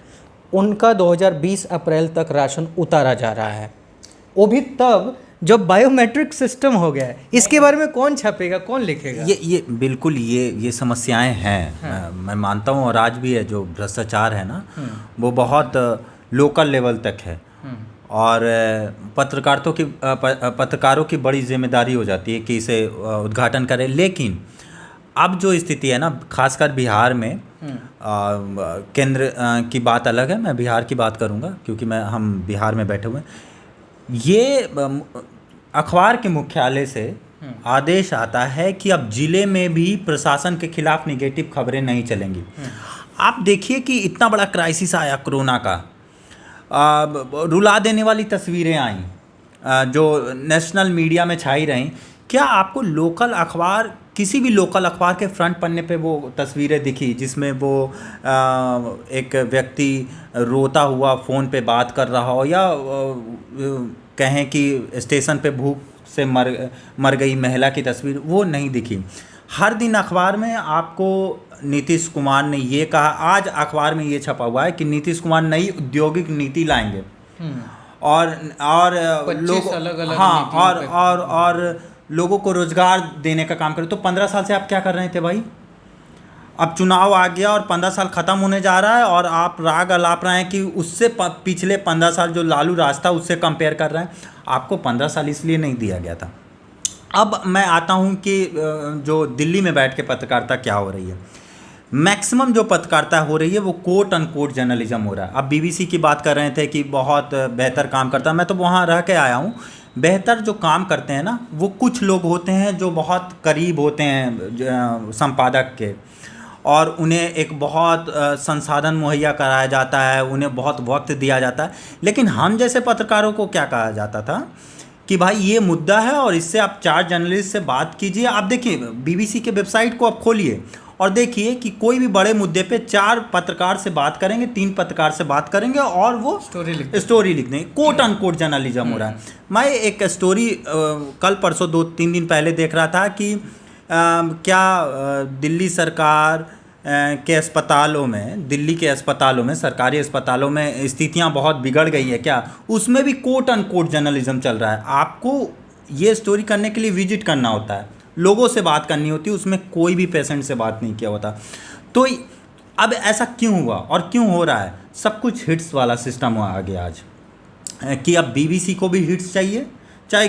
उनका 2020 अप्रैल तक राशन उतारा जा रहा है, वो भी तब जब बायोमेट्रिक सिस्टम हो गया है। इसके बारे में कौन छापेगा, कौन लिखेगा? ये बिल्कुल ये समस्याएं हैं। हाँ। मैं मानता हूँ, और आज भी है। जो भ्रष्टाचार है ना, वो बहुत लोकल लेवल तक है, और पत्रकारों की बड़ी जिम्मेदारी हो जाती है कि इसे उद्घाटन करें। लेकिन अब जो स्थिति है ना, खासकर बिहार में, केंद्र की बात अलग है, मैं बिहार की बात करूंगा क्योंकि हम बिहार में बैठे हुए हैं। ये अखबार के मुख्यालय से आदेश आता है कि अब जिले में भी प्रशासन के खिलाफ निगेटिव खबरें नहीं चलेंगी। आप देखिए कि इतना बड़ा क्राइसिस आया कोरोना का, रुला देने वाली तस्वीरें आईं जो नेशनल मीडिया में छाई रहीं। क्या आपको लोकल अखबार, किसी भी लोकल अखबार के फ्रंट पन्ने पे वो तस्वीरें दिखी जिसमें वो एक व्यक्ति रोता हुआ फ़ोन पे बात कर रहा हो, या कहें कि स्टेशन पे भूख से मर गई महिला की तस्वीर? वो नहीं दिखी। हर दिन अखबार में आपको नीतीश कुमार ने ये कहा, आज अखबार में ये छपा हुआ है कि नीतीश कुमार नई औद्योगिक नीति लाएंगे, और लोग और लोगों को रोजगार देने का काम करें। तो 15 साल से आप क्या कर रहे थे भाई? अब चुनाव आ गया और 15 साल ख़त्म होने जा रहा है, और आप राग अलाप रहे हैं कि उससे पिछले 15 साल जो लालू राज था उससे कंपेयर कर रहे हैं। आपको 15 साल इसलिए नहीं दिया गया था। अब मैं आता हूं कि जो दिल्ली में बैठ के पत्रकारिता क्या हो रही है। मैक्सिमम जो पत्रकारिता हो रही है वो कोट अनकोट जर्नलिज्म हो रहा है। अब BBC की बात कर रहे थे कि बहुत बेहतर काम करता है। मैं तो वहाँ रह के आया हूँ। बेहतर जो काम करते हैं ना, वो कुछ लोग होते हैं जो बहुत करीब होते हैं संपादक के, और उन्हें एक बहुत संसाधन मुहैया कराया जाता है, उन्हें बहुत वक्त दिया जाता है। लेकिन हम जैसे पत्रकारों को क्या कहा जाता था कि भाई ये मुद्दा है और इससे आप 4 जर्नलिस्ट से बात कीजिए। आप देखिए BBC के वेबसाइट को आप खोलिए और देखिए कि कोई भी बड़े मुद्दे पे 4 पत्रकार से बात करेंगे, 3 पत्रकार से बात करेंगे, और वो स्टोरी लिख देंगे। कोट अनकोट जर्नलिज्म हो रहा है। मैं एक स्टोरी कल परसों 2-3 दिन पहले देख रहा था कि क्या दिल्ली सरकार के अस्पतालों में, दिल्ली के अस्पतालों में, सरकारी अस्पतालों में स्थितियां बहुत बिगड़ गई है क्या? उसमें भी कोट अनकोट जर्नलिज्म चल रहा है। आपको ये स्टोरी करने के लिए विजिट करना होता है, लोगों से बात करनी होती है, उसमें कोई भी पेशेंट से बात नहीं किया होता। तो अब ऐसा क्यों हुआ और क्यों हो रहा है? सब कुछ हिट्स वाला सिस्टम आ गया आज, कि अब बीबीसी को भी हिट्स चाहिए, चाहे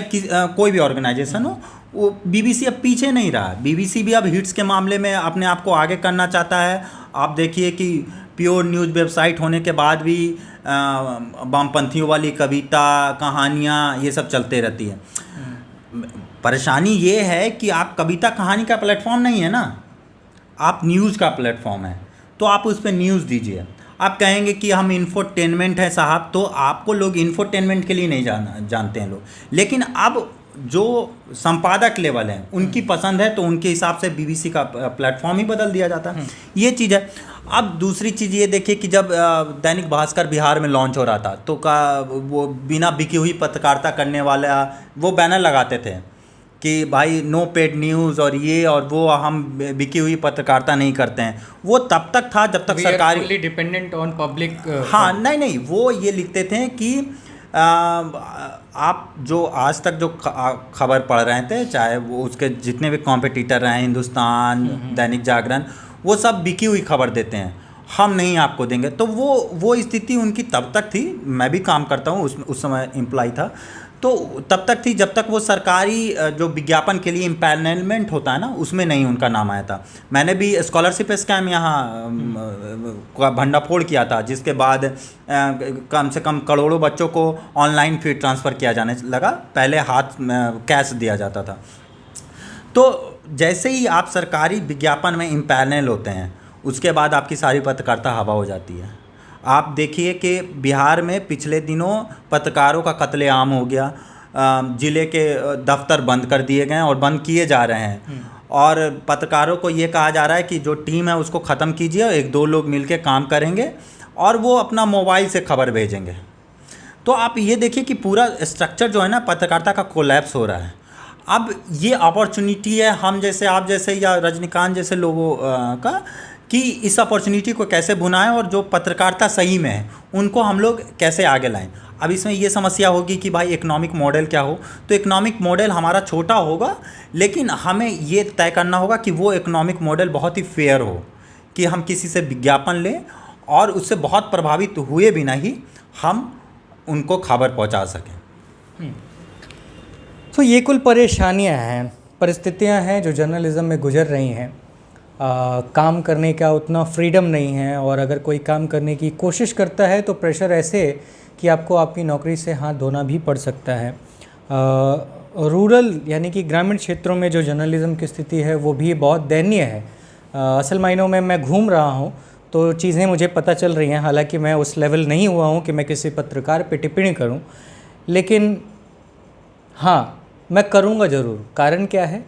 कोई भी ऑर्गेनाइजेशन हो, वो बीबीसी अब पीछे नहीं रहा। बीबीसी भी अब हिट्स के मामले में अपने आप को आगे करना चाहता है। आप देखिए कि प्योर न्यूज़ वेबसाइट होने के बाद भी वामपंथियों वाली कविता, कहानियाँ, ये सब चलते रहती है। परेशानी ये है कि आप कविता कहानी का प्लेटफॉर्म नहीं है ना, आप न्यूज़ का प्लेटफॉर्म है, तो आप उस पर न्यूज़ दीजिए। आप कहेंगे कि हम इन्फोटेनमेंट है साहब, तो आपको लोग इन्फोटेनमेंट के लिए नहीं जानते हैं लोग, लेकिन अब जो संपादक लेवल हैं उनकी पसंद है तो उनके हिसाब से बीबीसी का प्लेटफॉर्म ही बदल दिया जाता है। ये चीज़ है। अब दूसरी चीज़ ये देखिए कि जब दैनिक भास्कर बिहार में लॉन्च हो रहा था तो वो बिना बिकी हुई पत्रकारिता करने वाला वो बैनर लगाते थे कि भाई नो पेड न्यूज़ और ये और वो, हम बिकी हुई पत्रकारिता नहीं करते हैं। वो तब तक था जब तक सरकारी डिपेंडेंट ऑन पब्लिक। हाँ, नहीं, वो ये लिखते थे कि आप जो आज तक जो खबर पढ़ रहे थे, चाहे वो उसके जितने भी कॉम्पिटिटर रहे, हिंदुस्तान, दैनिक जागरण, वो सब बिकी हुई खबर देते हैं, हम नहीं आपको देंगे। तो वो स्थिति उनकी तब तक थी। मैं भी काम करता हूँ, उस समय एम्प्लॉय था, तो तब तक थी जब तक वो सरकारी जो विज्ञापन के लिए इम्पैनलमेंट होता है ना, उसमें नहीं उनका नाम आया था। मैंने भी स्कॉलरशिप स्कैम यहाँ का भंडाफोड़ किया था, जिसके बाद कम से कम करोड़ों बच्चों को ऑनलाइन फी ट्रांसफ़र किया जाने लगा। पहले हाथ कैश दिया जाता था। तो जैसे ही आप सरकारी विज्ञापन में इम्पैनल होते हैं, उसके बाद आपकी सारी पत्रकारिता हवा हो जाती है। आप देखिए कि बिहार में पिछले दिनों पत्रकारों का कत्लेआम हो गया, ज़िले के दफ्तर बंद कर दिए गए और बंद किए जा रहे हैं, और पत्रकारों को ये कहा जा रहा है कि जो टीम है उसको ख़त्म कीजिए, और 1-2 लोग मिलकर काम करेंगे और वो अपना मोबाइल से खबर भेजेंगे। तो आप ये देखिए कि पूरा स्ट्रक्चर जो है ना पत्रकारिता का कोलैप्स हो रहा है। अब ये अपॉर्चुनिटी है हम जैसे, आप जैसे या रजनीकांत जैसे लोगों का, कि इस अपॉर्चुनिटी को कैसे भुनाएं और जो पत्रकारिता सही में है उनको हम लोग कैसे आगे लाएं। अब इसमें ये समस्या होगी कि भाई इकोनॉमिक मॉडल क्या हो, तो इकोनॉमिक मॉडल हमारा छोटा होगा, लेकिन हमें ये तय करना होगा कि वो इकोनॉमिक मॉडल बहुत ही फेयर हो, कि हम किसी से विज्ञापन लें और उससे बहुत प्रभावित हुए बिना ही हम उनको खबर पहुंचा सकें। तो ये कुल परेशानियां हैं, परिस्थितियां हैं जो जर्नलिज्म में गुजर रही हैं। काम करने का उतना फ्रीडम नहीं है, और अगर कोई काम करने की कोशिश करता है तो प्रेशर ऐसे कि आपको आपकी नौकरी से हाथ धोना भी पड़ सकता है। रूरल यानी कि ग्रामीण क्षेत्रों में जो जर्नलिज्म की स्थिति है वो भी बहुत दयनीय है। असल मायनों में मैं घूम रहा हूँ तो चीज़ें मुझे पता चल रही हैं, हालांकि मैं उस लेवल नहीं हुआ हूँ कि मैं किसी पत्रकार पे टिप्पणी करूँ, लेकिन हाँ मैं करूँगा ज़रूर। कारण क्या है?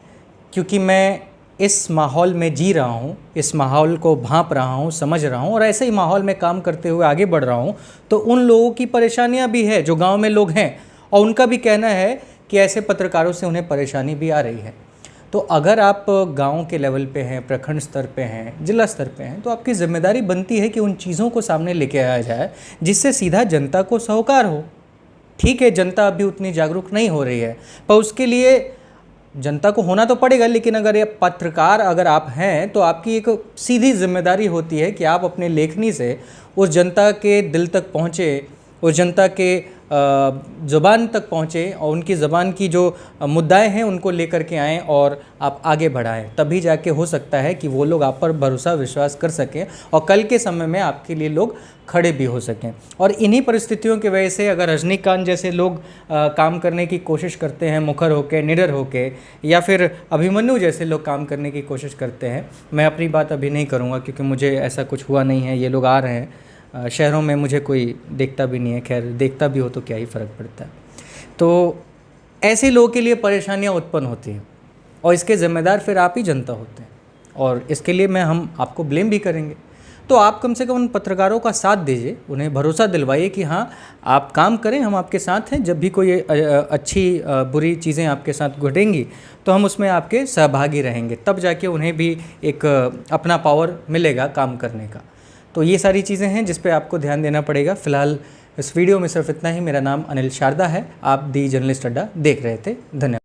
क्योंकि मैं इस माहौल में जी रहा हूँ, इस माहौल को भांप रहा हूँ, समझ रहा हूँ, और ऐसे ही माहौल में काम करते हुए आगे बढ़ रहा हूँ। तो उन लोगों की परेशानियाँ भी है जो गांव में लोग हैं, और उनका भी कहना है कि ऐसे पत्रकारों से उन्हें परेशानी भी आ रही है। तो अगर आप गांव के लेवल पे हैं, प्रखंड स्तर पे हैं, जिला स्तर पे हैं, तो आपकी जिम्मेदारी बनती है कि उन चीज़ों को सामने लेके आया जाए जिससे सीधा जनता को सरोकार हो। ठीक है, जनता अभी उतनी जागरूक नहीं हो रही है, पर उसके लिए जनता को होना तो पड़ेगा। लेकिन अगर ये पत्रकार अगर आप हैं तो आपकी एक सीधी जिम्मेदारी होती है कि आप अपने लेखनी से उस जनता के दिल तक पहुँचे, उस जनता के ज़ुबान तक पहुँचे, और उनकी ज़ुबान की जो मुद्दाएं हैं उनको लेकर के आएँ और आप आगे बढ़ाएं। तभी जाके हो सकता है कि वो लोग आप पर भरोसा विश्वास कर सकें और कल के समय में आपके लिए लोग खड़े भी हो सकें। और इन्हीं परिस्थितियों की वजह से अगर रजनीकांत जैसे लोग काम करने की कोशिश करते हैं, मुखर होकर, निडर होकर, या फिर अभिमन्यु जैसे लोग काम करने की कोशिश करते हैं, मैं अपनी बात अभी नहीं करूँगा क्योंकि मुझे ऐसा कुछ हुआ नहीं है। ये लोग आ रहे हैं शहरों में, मुझे कोई देखता भी नहीं है, खैर देखता भी हो तो क्या ही फ़र्क पड़ता है। तो ऐसे लोगों के लिए परेशानियां उत्पन्न होती हैं और इसके ज़िम्मेदार फिर आप ही जनता होते हैं, और इसके लिए हम आपको ब्लेम भी करेंगे। तो आप कम से कम उन पत्रकारों का साथ दीजिए, उन्हें भरोसा दिलवाइए कि हाँ आप काम करें, हम आपके साथ हैं। जब भी कोई अच्छी बुरी चीज़ें आपके साथ घटेंगी तो हम उसमें आपके सहभागी रहेंगे, तब जाके उन्हें भी एक अपना पावर मिलेगा काम करने का। तो ये सारी चीज़ें हैं जिस पे आपको ध्यान देना पड़ेगा। फ़िलहाल इस वीडियो में सिर्फ इतना ही। मेरा नाम अनिल शारदा है, आप दी जर्नलिस्ट अड्डा देख रहे थे। धन्यवाद।